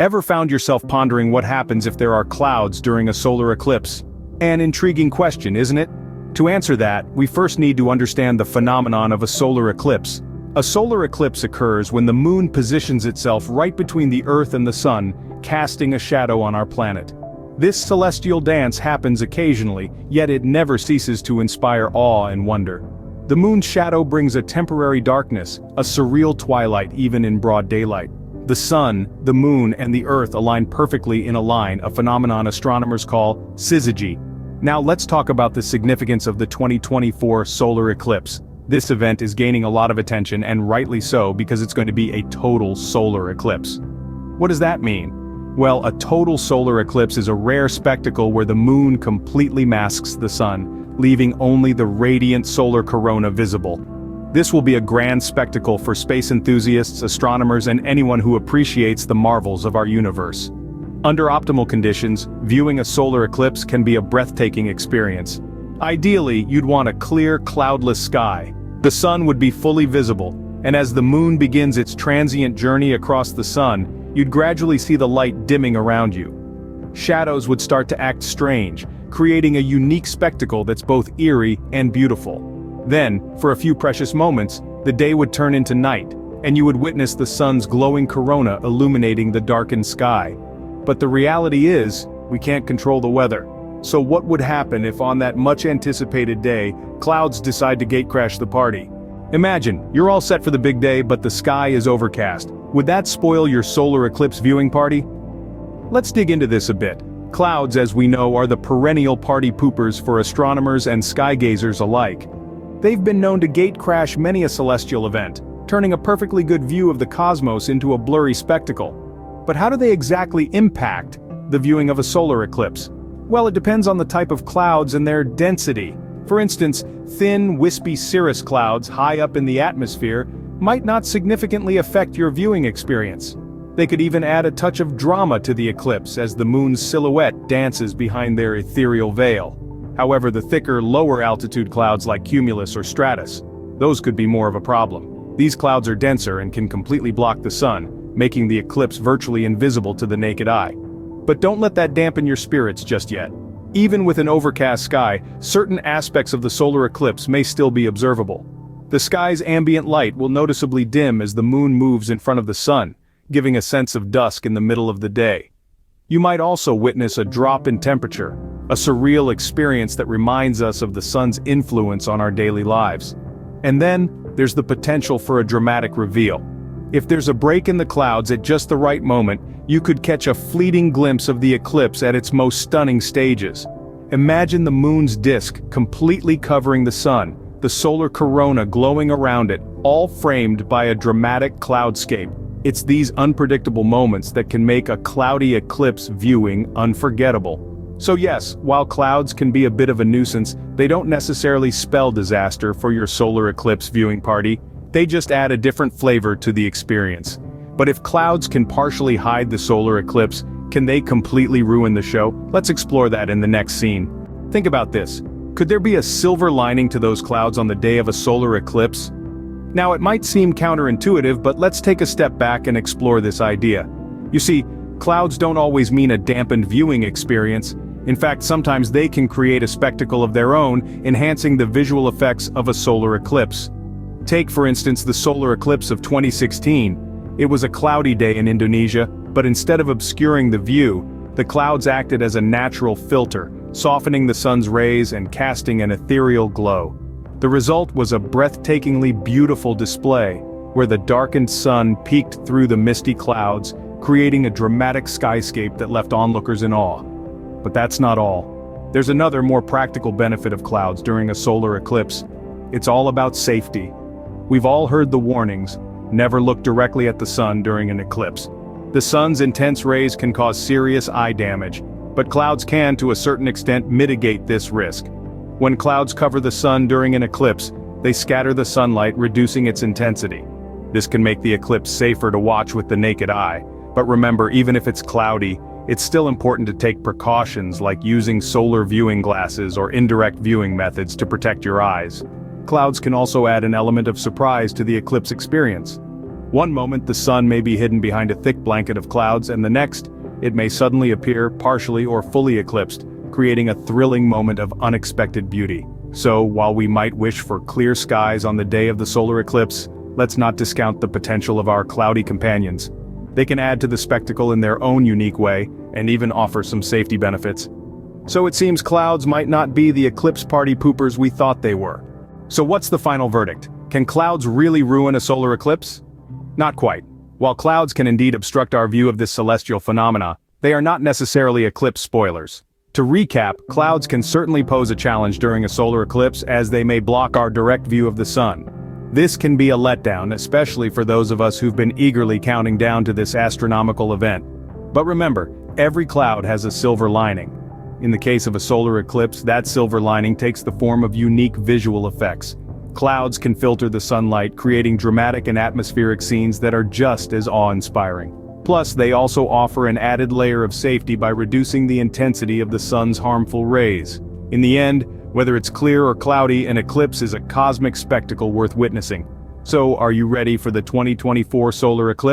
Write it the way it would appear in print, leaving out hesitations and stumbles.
Ever found yourself pondering what happens if there are clouds during a solar eclipse? An intriguing question, isn't it? To answer that, we first need to understand the phenomenon of a solar eclipse. A solar eclipse occurs when the moon positions itself right between the Earth and the Sun, casting a shadow on our planet. This celestial dance happens occasionally, yet it never ceases to inspire awe and wonder. The moon's shadow brings a temporary darkness, a surreal twilight even in broad daylight. The sun, the moon, and the Earth align perfectly in a line, a phenomenon astronomers call syzygy. Now let's talk about the significance of the 2024 solar eclipse. This event is gaining a lot of attention, and rightly so, because it's going to be a total solar eclipse. What does that mean? Well, a total solar eclipse is a rare spectacle where the moon completely masks the sun, leaving only the radiant solar corona visible. This will be a grand spectacle for space enthusiasts, astronomers, and anyone who appreciates the marvels of our universe. Under optimal conditions, viewing a solar eclipse can be a breathtaking experience. Ideally, you'd want a clear, cloudless sky. The sun would be fully visible, and as the moon begins its transient journey across the sun, you'd gradually see the light dimming around you. Shadows would start to act strange, creating a unique spectacle that's both eerie and beautiful. Then, for a few precious moments, the day would turn into night, and you would witness the sun's glowing corona illuminating the darkened sky. But the reality is, we can't control the weather. So what would happen if on that much-anticipated day, clouds decide to gatecrash the party? Imagine, you're all set for the big day, but the sky is overcast. Would that spoil your solar eclipse viewing party? Let's dig into this a bit. Clouds, as we know, are the perennial party poopers for astronomers and skygazers alike. They've been known to gatecrash many a celestial event, turning a perfectly good view of the cosmos into a blurry spectacle. But how do they exactly impact the viewing of a solar eclipse? Well, it depends on the type of clouds and their density. For instance, thin, wispy cirrus clouds high up in the atmosphere might not significantly affect your viewing experience. They could even add a touch of drama to the eclipse as the moon's silhouette dances behind their ethereal veil. However, the thicker, lower-altitude clouds like cumulus or stratus, those could be more of a problem. These clouds are denser and can completely block the sun, making the eclipse virtually invisible to the naked eye. But don't let that dampen your spirits just yet. Even with an overcast sky, certain aspects of the solar eclipse may still be observable. The sky's ambient light will noticeably dim as the moon moves in front of the sun, giving a sense of dusk in the middle of the day. You might also witness a drop in temperature, a surreal experience that reminds us of the sun's influence on our daily lives. And then, there's the potential for a dramatic reveal. If there's a break in the clouds at just the right moment, you could catch a fleeting glimpse of the eclipse at its most stunning stages. Imagine the moon's disk completely covering the sun, the solar corona glowing around it, all framed by a dramatic cloudscape. It's these unpredictable moments that can make a cloudy eclipse viewing unforgettable. So yes, while clouds can be a bit of a nuisance, they don't necessarily spell disaster for your solar eclipse viewing party. They just add a different flavor to the experience. But if clouds can partially hide the solar eclipse, can they completely ruin the show? Let's explore that in the next scene. Think about this. Could there be a silver lining to those clouds on the day of a solar eclipse? Now, it might seem counterintuitive, but let's take a step back and explore this idea. You see, clouds don't always mean a dampened viewing experience. In fact, sometimes they can create a spectacle of their own, enhancing the visual effects of a solar eclipse. Take, for instance, the solar eclipse of 2016. It was a cloudy day in Indonesia, but instead of obscuring the view, the clouds acted as a natural filter, softening the sun's rays and casting an ethereal glow. The result was a breathtakingly beautiful display, where the darkened sun peeked through the misty clouds, creating a dramatic skyscape that left onlookers in awe. But that's not all. There's another more practical benefit of clouds during a solar eclipse. It's all about safety. We've all heard the warnings: never look directly at the sun during an eclipse. The sun's intense rays can cause serious eye damage, but clouds can, to a certain extent, mitigate this risk. When clouds cover the sun during an eclipse, they scatter the sunlight, reducing its intensity. This can make the eclipse safer to watch with the naked eye. But remember, even if it's cloudy, it's still important to take precautions like using solar viewing glasses or indirect viewing methods to protect your eyes. Clouds can also add an element of surprise to the eclipse experience. One moment the sun may be hidden behind a thick blanket of clouds, and the next, it may suddenly appear partially or fully eclipsed, creating a thrilling moment of unexpected beauty. So, while we might wish for clear skies on the day of the solar eclipse, let's not discount the potential of our cloudy companions. They can add to the spectacle in their own unique way, and even offer some safety benefits. So it seems clouds might not be the eclipse party poopers we thought they were. So what's the final verdict? Can clouds really ruin a solar eclipse? Not quite. While clouds can indeed obstruct our view of this celestial phenomena, they are not necessarily eclipse spoilers. To recap, clouds can certainly pose a challenge during a solar eclipse, as they may block our direct view of the sun. This can be a letdown, especially for those of us who've been eagerly counting down to this astronomical event. But remember, every cloud has a silver lining. In the case of a solar eclipse, that silver lining takes the form of unique visual effects. Clouds can filter the sunlight, creating dramatic and atmospheric scenes that are just as awe-inspiring. Plus, they also offer an added layer of safety by reducing the intensity of the sun's harmful rays. In the end, whether it's clear or cloudy, an eclipse is a cosmic spectacle worth witnessing. So, are you ready for the 2024 solar eclipse?